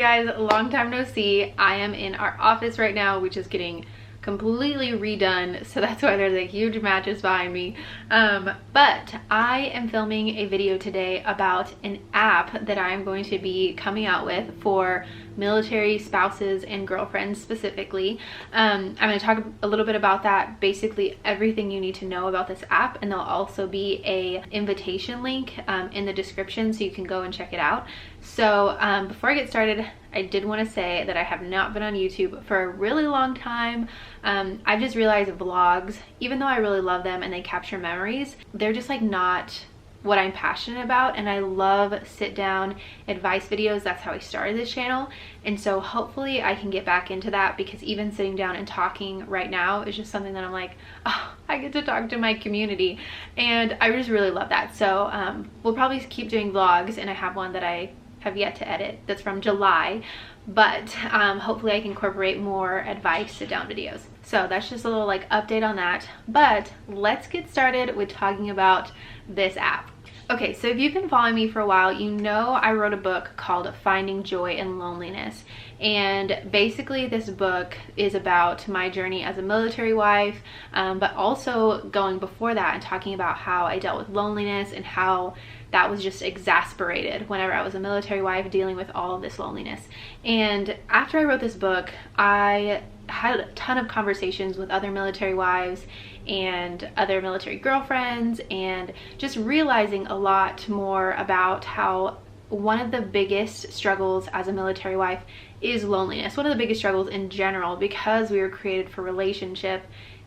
guys, long time no see. I am in our office right now, which is getting completely redone, so that's why there's a huge mattress behind me. But I am filming a video today about an app that I'm going to be coming out with for military spouses and girlfriends specifically. I'm going to talk a little bit about that, basically everything you need to know about this app, and there'll also be a invitation link in the description so you can go and check it out. So before I get started, I did want to say that I have not been on YouTube for a really long time. I've just realized vlogs, even though I really love them and they capture memories, they're just like not what I'm passionate about, and I love sit down advice videos. That's how I started this channel, and so hopefully I can get back into that, because even sitting down and talking right now is just something that I'm like, oh, I get to talk to my community, and I just really love that. So we'll probably keep doing vlogs, and I have one that I have yet to edit that's from July, but hopefully I can incorporate more advice sit down videos. So that's just a little like update on that, but let's get started with talking about this app. Okay, so if you've been following me for a while, you know I wrote a book called Finding Joy in Loneliness, and basically this book is about my journey as a military wife, but also going before that and talking about how I dealt with loneliness and how that was just exasperated whenever I was a military wife dealing with all of this loneliness. And after I wrote this book, I had a ton of conversations with other military wives and other military girlfriends, and just realizing a lot more about how one of the biggest struggles as a military wife is loneliness. One of the biggest struggles in general, because we were created for relationship,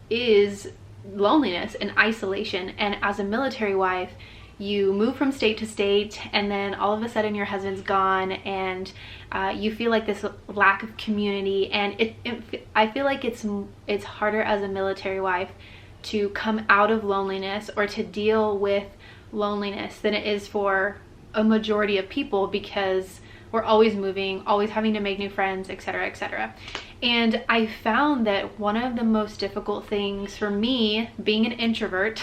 is loneliness and isolation. And as a military wife, you move from state to state, and then all of a sudden your husband's gone, and you feel like this lack of community. And I feel like it's harder as a military wife to come out of loneliness or to deal with loneliness than it is for a majority of people, because we're always moving, always having to make new friends, etc., etc. And I found that one of the most difficult things for me, being an introvert,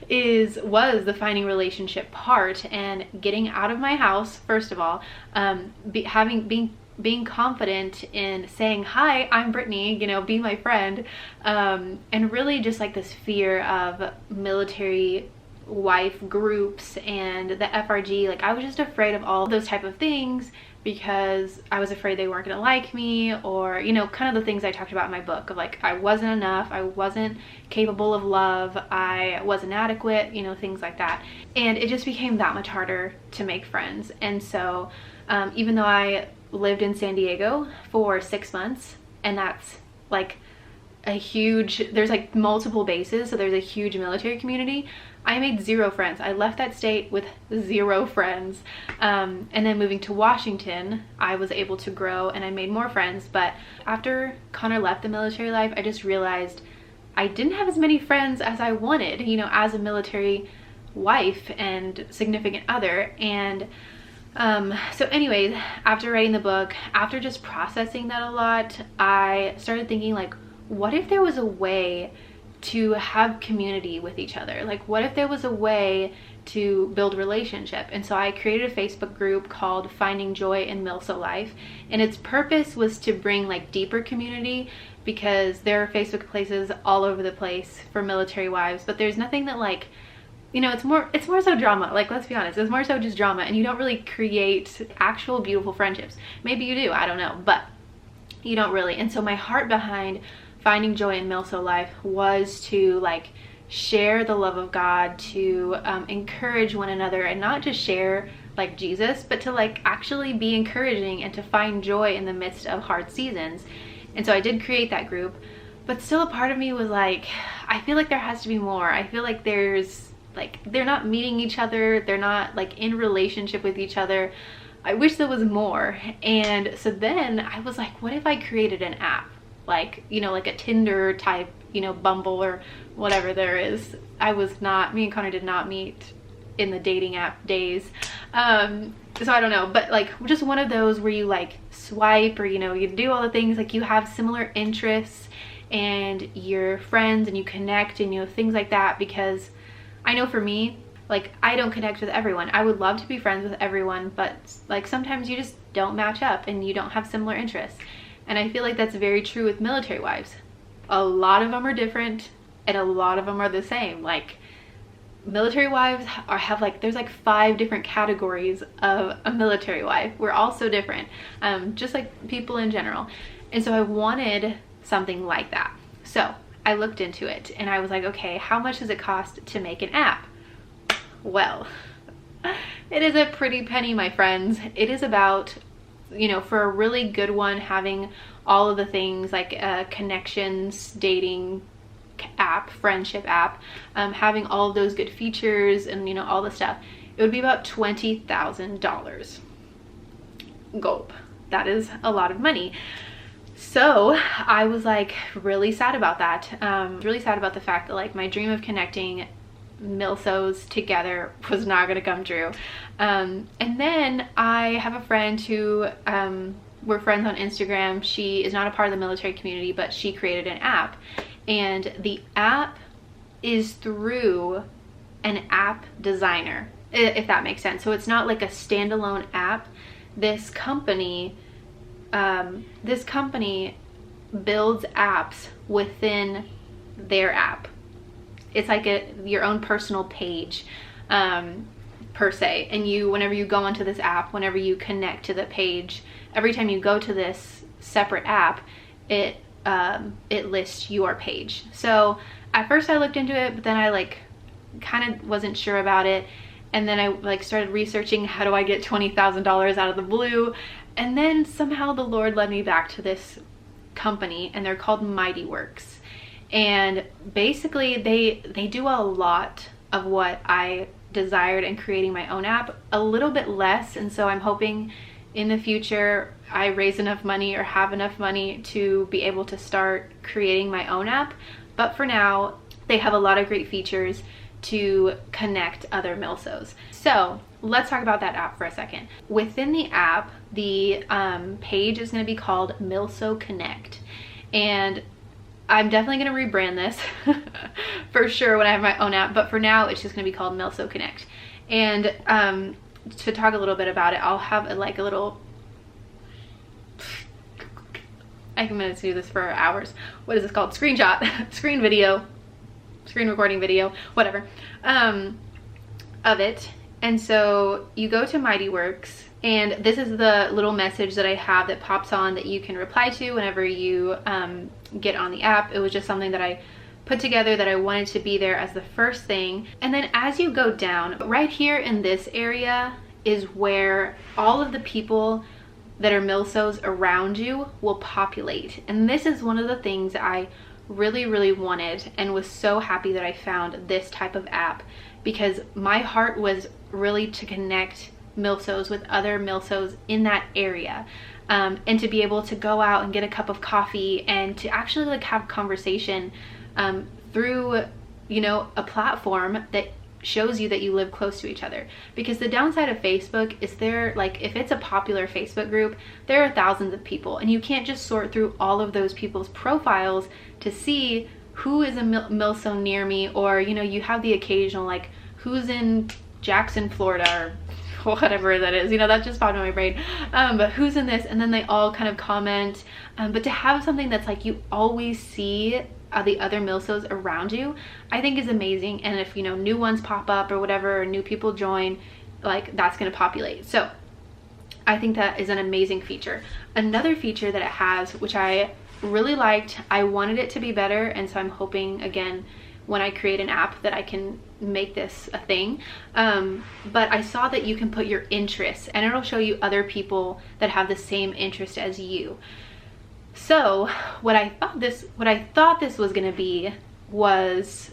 was the finding relationship part, and getting out of my house, first of all, being confident in saying, hi, I'm Brittany, you know, be my friend, and really just like this fear of military wife groups and the FRG. Like, I was just afraid of all those type of things, because I was afraid they weren't gonna like me, or, you know, kind of the things I talked about in my book of like, I wasn't enough, I wasn't capable of love, I wasn't adequate, you know, things like that. And it just became that much harder to make friends. And so even though I lived in San Diego for 6 months, and that's like there's like multiple bases, so there's a huge military community, I made 0 friends. I left that state with 0 friends. And then moving to Washington, I was able to grow and I made more friends. But after Connor left the military life, I just realized I didn't have as many friends as I wanted, you know, as a military wife and significant other. And so anyways, after writing the book, after just processing that a lot, I started thinking, like, what if there was a way to have community with each other? Like, what if there was a way to build relationship? And so I created a Facebook group called Finding Joy in Milso Life, and its purpose was to bring like deeper community, because there are Facebook places all over the place for military wives, but there's nothing that, like, you know, it's more so drama. Like, let's be honest, it's more so just drama, and you don't really create actual beautiful friendships. Maybe you do, I don't know, but you don't really. And so my heart behind Finding Joy in Milso Life was to like share the love of God, to encourage one another, and not just share like Jesus, but to like actually be encouraging and to find joy in the midst of hard seasons. And so I did create that group, but still a part of me was like, I feel like there has to be more. I feel like they're not meeting each other, they're not like in relationship with each other. I wish there was more. And so then I was like, what if I created an app? Like, you know, like a Tinder type, you know, Bumble or whatever there is. Me and Connor did not meet in the dating app days. So I don't know, but like just one of those where you like swipe, or, you know, you do all the things, like you have similar interests and you're friends and you connect and, you know, things like that. Because I know for me, like, I don't connect with everyone. I would love to be friends with everyone, but like sometimes you just don't match up and you don't have similar interests. And I feel like that's very true with military wives. A lot of them are different and a lot of them are the same. Like, military wives have like, there's like 5 different categories of a military wife. We're all so different, just like people in general. And so I wanted something like that. So I looked into it and I was like, okay, how much does it cost to make an app? Well, it is a pretty penny, my friends. It is about, you know, for a really good one, having all of the things like connections, dating app, friendship app, having all of those good features and, you know, all the stuff, it would be about $20,000. Gulp. That is a lot of money. So I was like really sad about that. Really sad about the fact that like my dream of connecting Milsos together was not going to come true. And then I have a friend who, we're friends on Instagram. She is not a part of the military community, but she created an app, and the app is through an app designer, if that makes sense. So it's not like a standalone app. This company builds apps within their app. It's like your own personal page, per se. And you, whenever you go onto this app, whenever you connect to the page, every time you go to this separate app, it lists your page. So at first I looked into it, but then I like kind of wasn't sure about it. And then I like started researching, how do I get $20,000 out of the blue? And then somehow the Lord led me back to this company, and they're called MightyWorks. And basically they do a lot of what I desired in creating my own app, a little bit less. And so I'm hoping in the future I raise enough money or have enough money to be able to start creating my own app. But for now, they have a lot of great features to connect other Milsos. So let's talk about that app for a second. Within the app, the page is going to be called Milso Connect. And I'm definitely going to rebrand this for sure when I have my own app, but for now it's just going to be called Milso Connect. And to talk a little bit about it, I'll have a little, I'm going to do this for hours. What is this called? Screenshot, screen recording video, whatever, of it. And so you go to MightyWorks, and this is the little message that I have that pops on that you can reply to whenever you get on the app. It was just something that I put together that I wanted to be there as the first thing. And then as you go down, right here in this area is where all of the people that are Milsos around you will populate. And this is one of the things that I really wanted, and was so happy that I found this type of app, because my heart was really to connect Milsos with other Milsos in that area, and to be able to go out and get a cup of coffee and to actually like have conversation through, you know, a platform that shows you that you live close to each other. Because the downside of Facebook is if it's a popular Facebook group, there are thousands of people, and you can't just sort through all of those people's profiles to see who is a Milso near me, or, you know, you have the occasional like, who's in Jackson, Florida, or whatever that is, you know, that just popped in my brain, but who's in this, and then they all kind of comment, but to have something that's like you always see the other Milsos around you, I think is amazing. And if, you know, new ones pop up or whatever, or new people join, like that's going to populate. So I think that is an amazing feature. Another feature that it has, which I really liked, I wanted it to be better, and so I'm hoping again when I create an app that I can make this a thing, but I saw that you can put your interests, and it'll show you other people that have the same interest as you. So what I thought this was gonna be was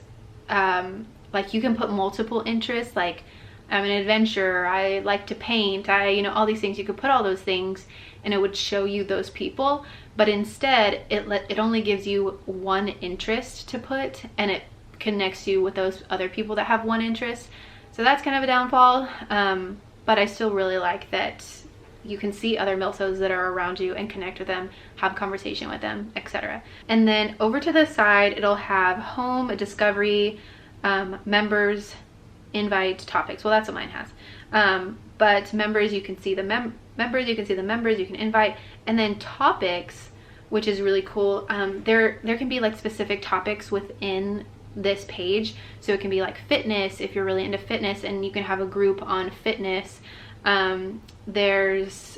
like you can put multiple interests, like I'm an adventurer, I like to paint, you know, all these things. You could put all those things and it would show you those people, but instead it only gives you one interest to put, and it connects you with those other people that have one interest. So that's kind of a downfall, but I still really like that you can see other Milsos that are around you and connect with them, have conversation with them, etc. And then over to the side, it'll have home, discovery, members, invite, topics. Well, that's what mine has. but members, you can see the members, you can see the members, you can invite. And then topics, which is really cool, there can be like specific topics within this page. So it can be like fitness, if you're really into fitness, and you can have a group on fitness. There's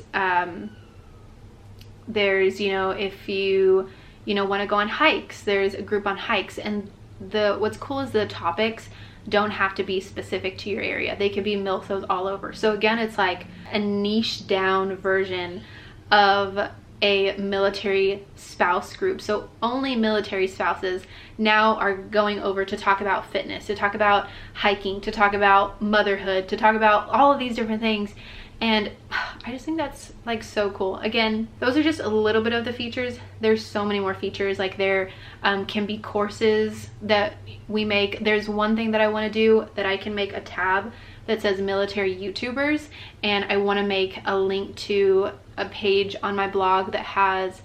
you know, if you want to go on hikes, there's a group on hikes. And what's cool is the topics don't have to be specific to your area. They could be milsos all over. So again, it's like a niche down version of a military spouse group. So only military spouses now are going over to talk about fitness, to talk about hiking, to talk about motherhood, to talk about all of these different things. And I just think that's like so cool. Again, those are just a little bit of the features. There's so many more features. Like there can be courses that we make. There's one thing that I want to do, that I can make a tab that says military YouTubers, and I want to make a link to a page on my blog that has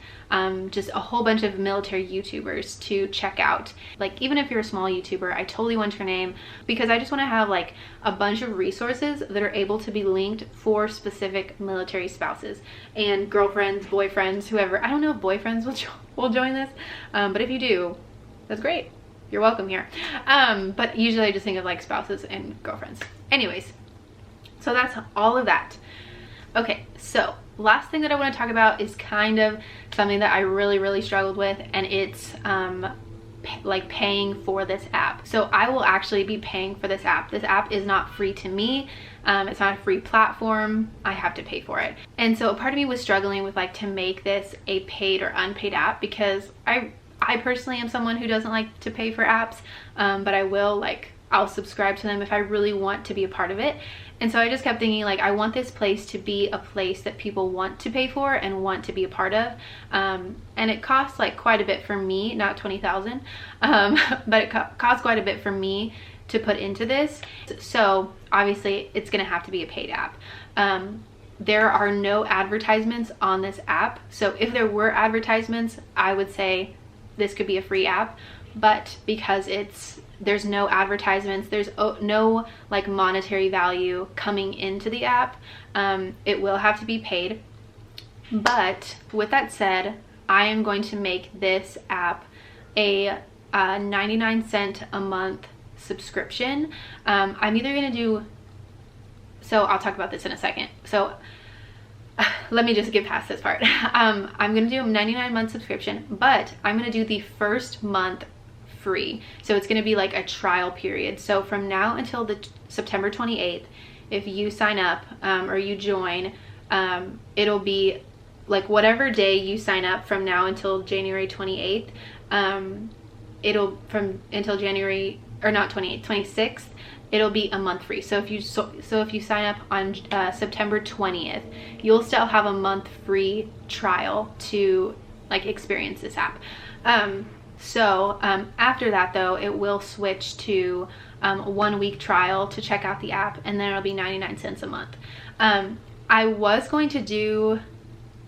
just a whole bunch of military YouTubers to check out. Like even if you're a small YouTuber, I totally want your name, because I just want to have like a bunch of resources that are able to be linked for specific military spouses and girlfriends, boyfriends, whoever. I don't know if boyfriends will join this, but if you do, that's great. You're welcome here. But usually I just think of like spouses and girlfriends. Anyways, so that's all of that. Okay, so last thing that I want to talk about is kind of something that I really struggled with, and it's like paying for this app. So I will actually be paying for this app. This app is not free to me. It's not a free platform. I have to pay for it. And so a part of me was struggling with like to make this a paid or unpaid app, because I personally am someone who doesn't like to pay for apps, but I'll subscribe to them if I really want to be a part of it. And so I just kept thinking, like, I want this place to be a place that people want to pay for and want to be a part of. And it costs like quite a bit for me, not 20,000, but it costs quite a bit for me to put into this. So obviously it's gonna have to be a paid app. There are no advertisements on this app. So if there were advertisements, I would say this could be a free app, but because there's no advertisements, there's no like monetary value coming into the app, it will have to be paid. But with that said, I am going to make this app a 99 cent a month subscription. I'm either gonna do, so I'll talk about this in a second. So let me just get past this part. I'm gonna do a 99-month subscription, but I'm gonna do the first month free. So it's gonna be like a trial period. So from now until the September 28th, if you sign up or you join, it'll be like whatever day you sign up from now until January 28th, until January, or not 28th, 26th, it'll be a month free. So if you sign up on September 20th, you'll still have a month free trial to like experience this app. After that though, it will switch to a 1 week trial to check out the app, and then it'll be 99 cents a month. I was going to do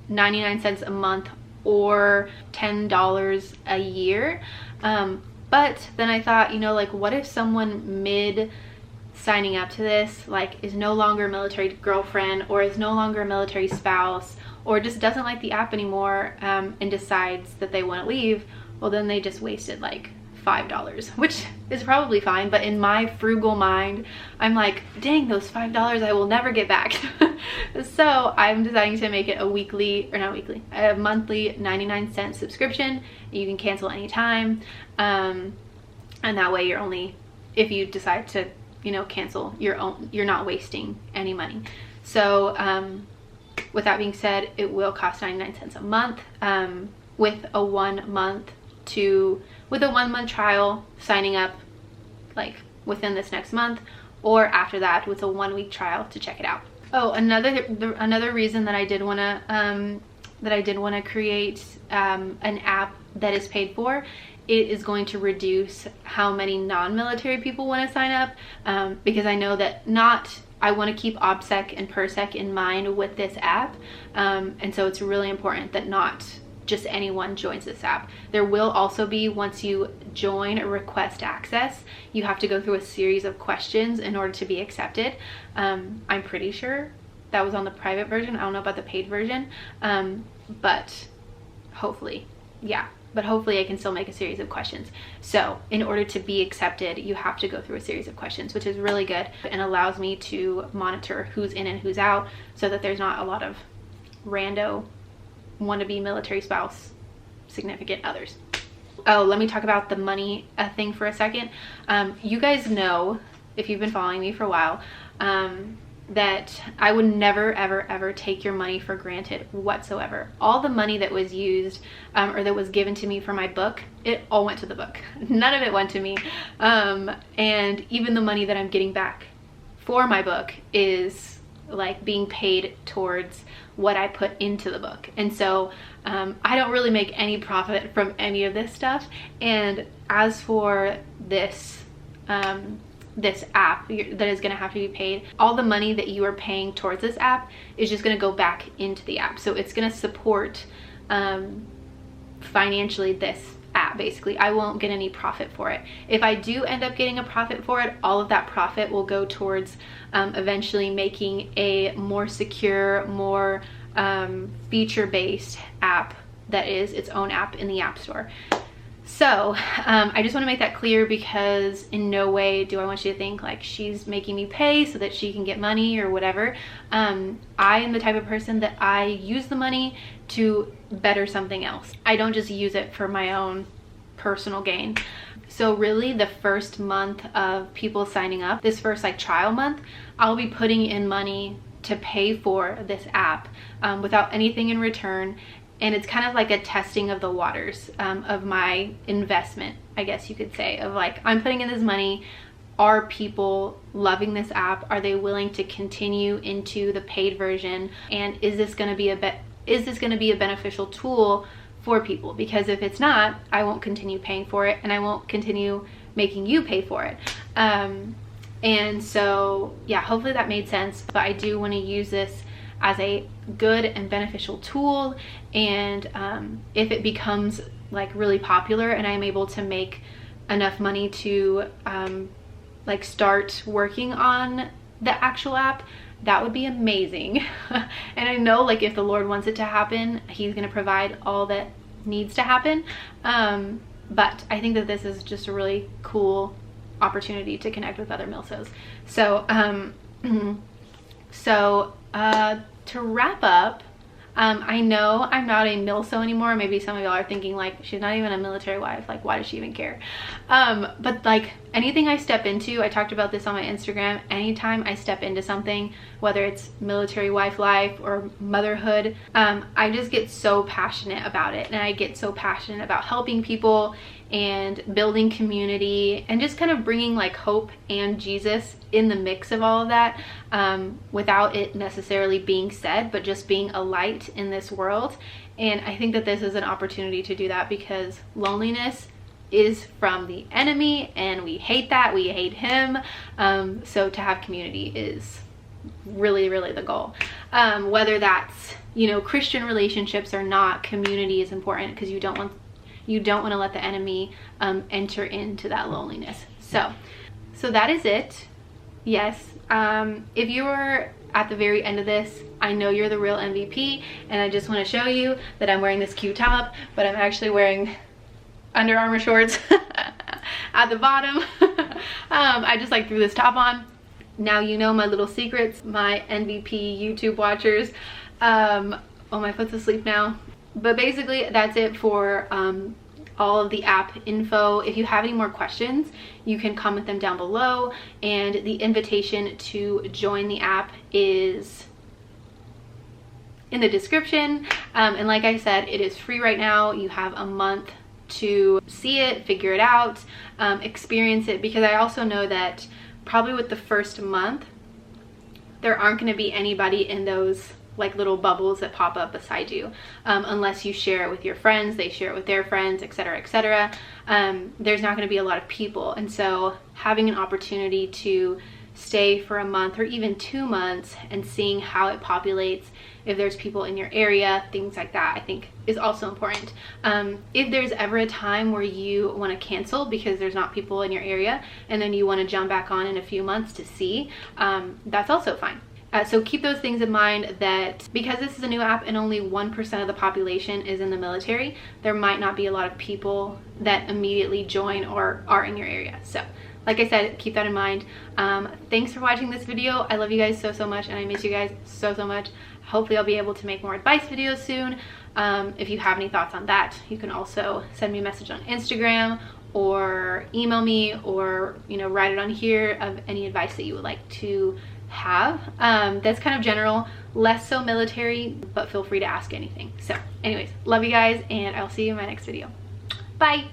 99 cents a month or $10 a year, but then I thought, like, what if someone mid signing up to this like is no longer a military girlfriend, or is no longer a military spouse, or just doesn't like the app anymore, and decides that they want to leave? Well, then they just wasted like $5, which is probably fine, but in my frugal mind, I'm like, dang, those $5 I will never get back. So I'm deciding to make it a monthly 99 cent subscription. You can cancel anytime, and that way if you decide to cancel you're not wasting any money. So with that being said, it will cost 99 cents a month, with a 1 month trial, signing up like within this next month, or after that with a 1 week trial to check it out. Oh, another reason that I did want to create an app that is paid for, it is going to reduce how many non-military people want to sign up, because I know that I want to keep OBSEC and PERSEC in mind with this app, and so it's really important that not just anyone joins this app. There will also be, once you join or request access, you have to go through a series of questions in order to be accepted. I'm pretty sure that was on the private version. I don't know about the paid version, but hopefully, yeah. But hopefully I can still make a series of questions. So in order to be accepted, you have to go through a series of questions, which is really good and allows me to monitor who's in and who's out so that there's not a lot of rando wannabe military spouse significant others. Oh, let me talk about the money thing for a second. You guys know, if you've been following me for a while, that I would never, ever, ever take your money for granted whatsoever. All the money that was used or that was given to me for my book, it all went to the book. None of it went to me. And even the money that I'm getting back for my book is like being paid towards what I put into the book. And so I don't really make any profit from any of this stuff. And as for this app that is going to have to be paid, all the money that you are paying towards this app is just going to go back into the app. So it's going to support financially this app. Basically, I won't get any profit for it. If I do end up getting a profit for it, all of that profit will go towards eventually making a more secure, more feature-based app that is its own app in the App Store. So I just want to make that clear, because in no way do I want you to think like she's making me pay so that she can get money or whatever. I am the type of person that I use the money to better something else. I don't just use it for my own personal gain. So really the first month of people signing up, this first like trial month, I'll be putting in money to pay for this app without anything in return. And it's kind of like a testing of the waters of my investment, I guess you could say, of like, I'm putting in this money. Are people loving this app? Are they willing to continue into the paid version? And is this going to be a beneficial tool for people? Because if it's not, I won't continue paying for it, and I won't continue making you pay for it. And so, yeah, hopefully that made sense. But I do want to use this as a good and beneficial tool, and if it becomes like really popular and I'm able to make enough money to like start working on the actual app, that would be amazing. And I know like if the Lord wants it to happen, he's going to provide all that needs to happen, but I think that this is just a really cool opportunity to connect with other Milsos. So to wrap up, I know I'm not a Milso anymore. Maybe some of y'all are thinking like, she's not even a military wife, like why does she even care? But like anything I step into, I talked about this on my Instagram, anytime I step into something, whether it's military wife life or motherhood, I just get so passionate about it, and I get so passionate about helping people and building community and just kind of bringing like hope and Jesus in the mix of all of that, without it necessarily being said, but just being a light in this world. And I think that this is an opportunity to do that, because loneliness is from the enemy and we hate that, we hate him. So to have community is really, really the goal. Whether that's, you know, Christian relationships or not, community is important, because you don't want to let the enemy enter into that loneliness. So that is it. Yes, if you were at the very end of this, I know you're the real MVP, and I just want to show you that I'm wearing this cute top, but I'm actually wearing Under Armour shorts at the bottom. I just like threw this top on. Now you know my little secrets, my MVP YouTube watchers. Oh, my foot's asleep now. But basically that's it for all of the app info. If you have any more questions, you can comment them down below, and the invitation to join the app is in the description. And like I said, it is free right now. You have a month to see it, figure it out, experience it, because I also know that probably with the first month there aren't going to be anybody in those like little bubbles that pop up beside you, unless you share it with your friends, they share it with their friends, etc., etc. There's not going to be a lot of people, and so having an opportunity to stay for a month or even 2 months and seeing how it populates, if there's people in your area, things like that, I think is also important. If there's ever a time where you want to cancel because there's not people in your area, and then you want to jump back on in a few months to see, that's also fine. So keep those things in mind, that because this is a new app and only 1% of the population is in the military, there might not be a lot of people that immediately join or are in your area. So like I said, keep that in mind. Thanks for watching this video. I love you guys so much, and I miss you guys so much. Hopefully I'll be able to make more advice videos soon. If you have any thoughts on that, you can also send me a message on Instagram or email me, or write it on here of any advice that you would like to have. That's kind of general, less so military, but feel free to ask anything. So anyways, love you guys, and I'll see you in my next video. Bye.